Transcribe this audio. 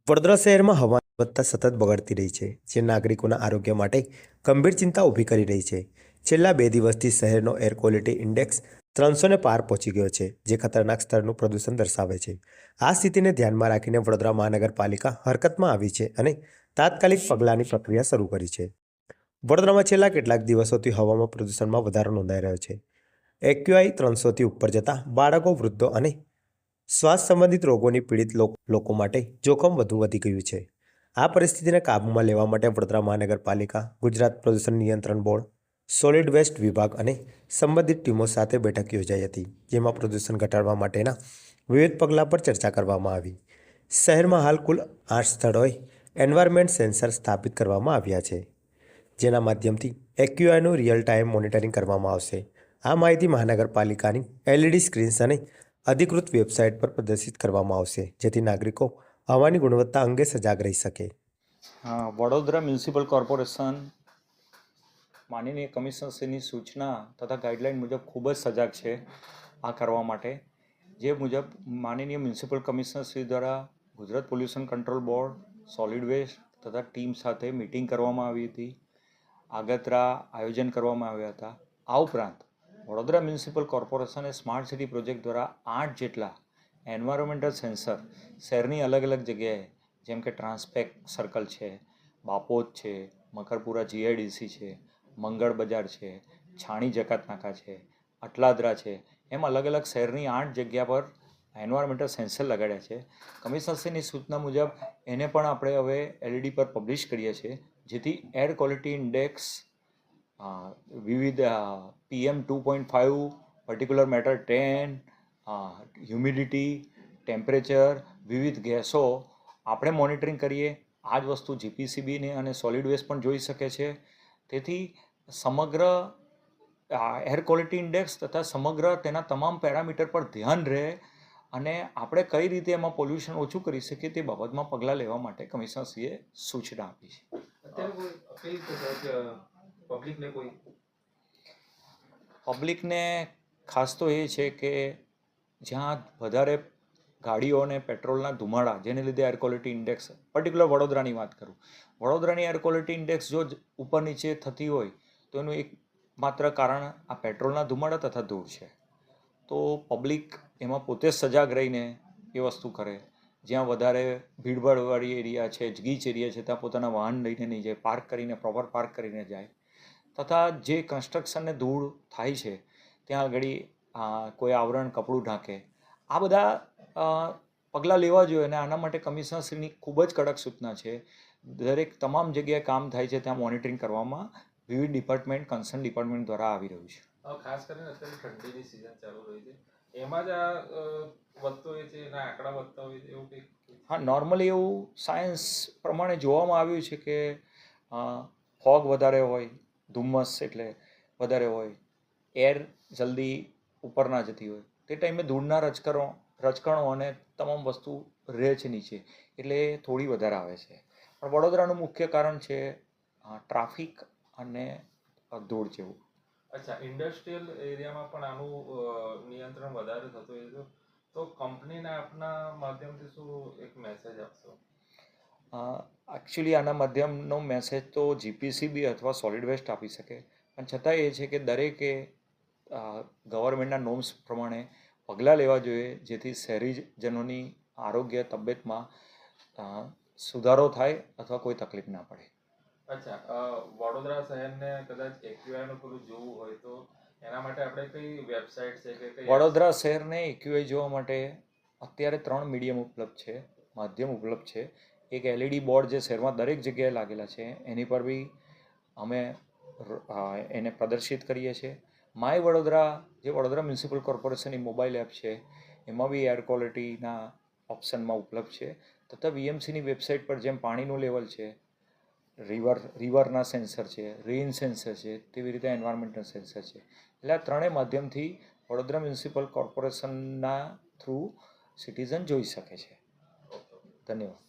વડોદરા શહેરમાં હવાની ગુણવત્તા સતત બગડતી રહી છે, જે નાગરિકોના આરોગ્ય માટે ગંભીર ચિંતા ઊભી કરી રહી છે. છેલ્લા 2 દિવસથી શહેરનો એર ક્વોલિટી ઇન્ડેક્સ 300ને પાર પહોંચી ગયો છે, જે ખતરનાક સ્તરનું પ્રદૂષણ દર્શાવે છે. આ સ્થિતિને ધ્યાનમાં રાખીને વડોદરા મહાનગરપાલિકા હરકતમાં આવી છે અને તાત્કાલિક પગલાંની પ્રક્રિયા શરૂ કરી છે. વડોદરામાં છેલ્લા કેટલાક દિવસોથી હવામાં પ્રદૂષણમાં વધારો નોંધાઈ રહ્યો છે. એક્યુઆઈ 300થી ઉપર જતા બાળકો, વૃદ્ધો અને શ્વાસ સંબંધિત રોગોની પીડિત લોકો માટે જોખમ વધુ વધી ગયું છે. આ પરિસ્થિતિને કાબૂમાં લેવા માટે વડોદરા મહાનગરપાલિકા, ગુજરાત પ્રદૂષણ નિયંત્રણ બોર્ડ, સોલિડ વેસ્ટ વિભાગ અને સંબંધિત ટીમો સાથે બેઠક યોજાઈ હતી, જેમાં પ્રદૂષણ ઘટાડવા માટેના વિવિધ પગલાં પર ચર્ચા કરવામાં આવી. શહેરમાં હાલ કુલ 8 સ્થળોએ એન્વાયરમેન્ટ સેન્સર સ્થાપિત કરવામાં આવ્યા છે, જેના માધ્યમથી એક્યુઆઈનું રિયલ ટાઈમ મોનિટરિંગ કરવામાં આવશે. આ માહિતી મહાનગરપાલિકાની એલઈડી સ્ક્રીન્સ અને અધિકૃત વેબસાઇટ પર પ્રદર્શિત કરવામાં આવશે, જેથી નાગરિકો હવાની ગુણવત્તા અંગે સજાગ રહી શકે. વડોદરા મ્યુનિસિપલ કોર્પોરેશન માનનીય કમિશનરશ્રીની સૂચના તથા ગાઈડલાઇન મુજબ ખૂબ જ સજાગ છે આ કરવા માટે. જે મુજબ માનનીય મ્યુનિસિપલ કમિશનરશ્રી દ્વારા Gujarat pollution control board, solid waste તથા ટીમ સાથે મિટિંગ કરવામાં આવી હતી. આગતરા આયોજન કરવામાં આવ્યા હતા. આ ઉપરાંત વડોદરા મ્યુનિસિપલ કોર્પોરેશને સ્માર્ટ સિટી પ્રોજેક્ટ દ્વારા 8 જેટલા એન્વાયરમેન્ટલ સેન્સર શહેરની અલગ અલગ જગ્યાએ, જેમ કે ટ્રાન્સપેક સર્કલ છે, બાપોદ છે, મકરપુરા જીઆઈડીસી છે, મંગળ બજાર છે, છાણી જકાત નાકા છે, અટલાદરા છે, એમ અલગ અલગ શહેરની 8 જગ્યા પર એન્વાયરમેન્ટલ સેન્સર લગાડ્યા છે. કમિશનરશ્રીની સૂચના મુજબ એને પણ આપણે હવે એલઈડી પર પબ્લિશ કરીએ છીએ, જેથી એર ક્વોલિટી ઇન્ડેક્સ વિવિધ PM 2.5, particular matter 10, humidity, temperature, વિવિધ ગેસો આપણે મોનિટરિંગ કરીએ. આ જ વસ્તુ જીપીસીબીને અને સોલિડ વેસ્ટ પણ જોઈ શકે છે. તેથી સમગ્ર એર ક્વોલિટી ઇન્ડેક્સ તથા સમગ્ર તેના તમામ પેરામીટર પર ધ્યાન રહે અને આપણે કઈ રીતે એમાં પોલ્યુશન ઓછું કરી શકીએ તે બાબતમાં પગલાં લેવા માટે કમિશનરશ્રીએ સૂચના આપી છે. પબ્લિકને ખાસ તો એ છે કે જ્યાં વધારે ગાડીઓ અને પેટ્રોલના ધુમાડા, જેને લીધે એર ક્વોલિટી ઇન્ડેક્સ, પર્ટિક્યુલર વડોદરાની વાત કરું, વડોદરાની એર ક્વોલિટી ઇન્ડેક્સ જો ઉપર નીચે થતી હોય તો એનું એકમાત્ર કારણ આ પેટ્રોલના ધુમાડા તથા ધૂળ છે. તો પબ્લિક એમાં પોતે જ સજાગ રહીને એ વસ્તુ કરે. જ્યાં વધારે ભીડભાડવાળી એરિયા છે, ગીચ એરિયા છે, ત્યાં પોતાના વાહન લઈને નહીં જાય, પાર્ક કરીને, પ્રોપર પાર્ક કરીને જાય. તથા જે કન્સ્ટ્રક્શનને ધૂળ થાય છે ત્યાં આગળ કોઈ આવરણ, કપડું ઢાંકે. આ બધા પગલાં લેવા જોઈએ અને આના માટે કમિશનરશ્રીની ખૂબ જ કડક સૂચના છે. દરેક તમામ જગ્યાએ કામ થાય છે ત્યાં મોનિટરિંગ કરવામાં વિવિધ ડિપાર્ટમેન્ટ, કન્સર્ન ડિપાર્ટમેન્ટ દ્વારા આવી રહ્યું છે. ખાસ કરીને અત્યારે ઠંડીની સિઝન ચાલુ રહી છે, એમાં જ આ વધતો હોય છે, એના આંકડા વધતા હોય છે એવું કંઈક? હા, નોર્મલી એવું સાયન્સ પ્રમાણે જોવામાં આવ્યું છે કે ફોગ વધારે હોય, ધુમ્મસ એટલે વધારે હોય, એર જલ્દી ઉપર ના જતી હોય, તે ટાઈમે ધૂળના રજકણો અને તમામ વસ્તુ રહે છે નીચે, એટલે થોડી વધારે આવે છે. પણ વડોદરાનું મુખ્ય કારણ છે ટ્રાફિક અને ધૂળ જેવું. અચ્છા, ઇન્ડસ્ટ્રીયલ એરિયામાં પણ આનું નિયંત્રણ વધારે થતું હોય તો કંપનીને આપના માધ્યમથી શું એક મેસેજ આપશો? એકચ્યુઅલી આના માધ્યમનો મેસેજ તો જીપીસીબી અથવા સોલિડ વેસ્ટ આપી શકે, પણ છતાં એ છે કે દરેકે ગવર્મેન્ટના નોર્મ્સ પ્રમાણે પગલાં લેવા જોઈએ, જેથી શહેરીજનોની આરોગ્ય તબિયતમાં સુધારો થાય અથવા કોઈ તકલીફ ના પડે. અચ્છા, વડોદરા શહેરને કદાચ એક્યુઆઈનું પેલું જોવું હોય તો એના માટે આપણે કઈ વેબસાઇટ છે કે કઈ? વડોદરા શહેરને એક્યુઆઈ જોવા માટે અત્યારે 3 મીડિયમ ઉપલબ્ધ છે, માધ્યમ ઉપલબ્ધ છે. એક એલઈડી બોર્ડ જે શહેરમાં દરેક જગ્યાએ લાગેલા છે, એની પર બી અમે એને પ્રદર્શિત કરીએ છીએ. માય વડોદરા, જે વડોદરા મ્યુનિસિપલ કોર્પોરેશનની મોબાઈલ એપ છે, એમાં બી એર ક્વોલિટીના ઓપ્શનમાં ઉપલબ્ધ છે. તથા વીએમસીની વેબસાઇટ પર જેમ પાણીનું લેવલ છે, રિવરના સેન્સર છે, રેઇન સેન્સર છે, તેવી રીતે એન્વાયરમેન્ટલ સેન્સર છે. એટલે આ ત્રણેય માધ્યમથી વડોદરા મ્યુનિસિપલ કોર્પોરેશનના થ્રુ સિટીઝન જોઈ શકે છે. ધન્યવાદ.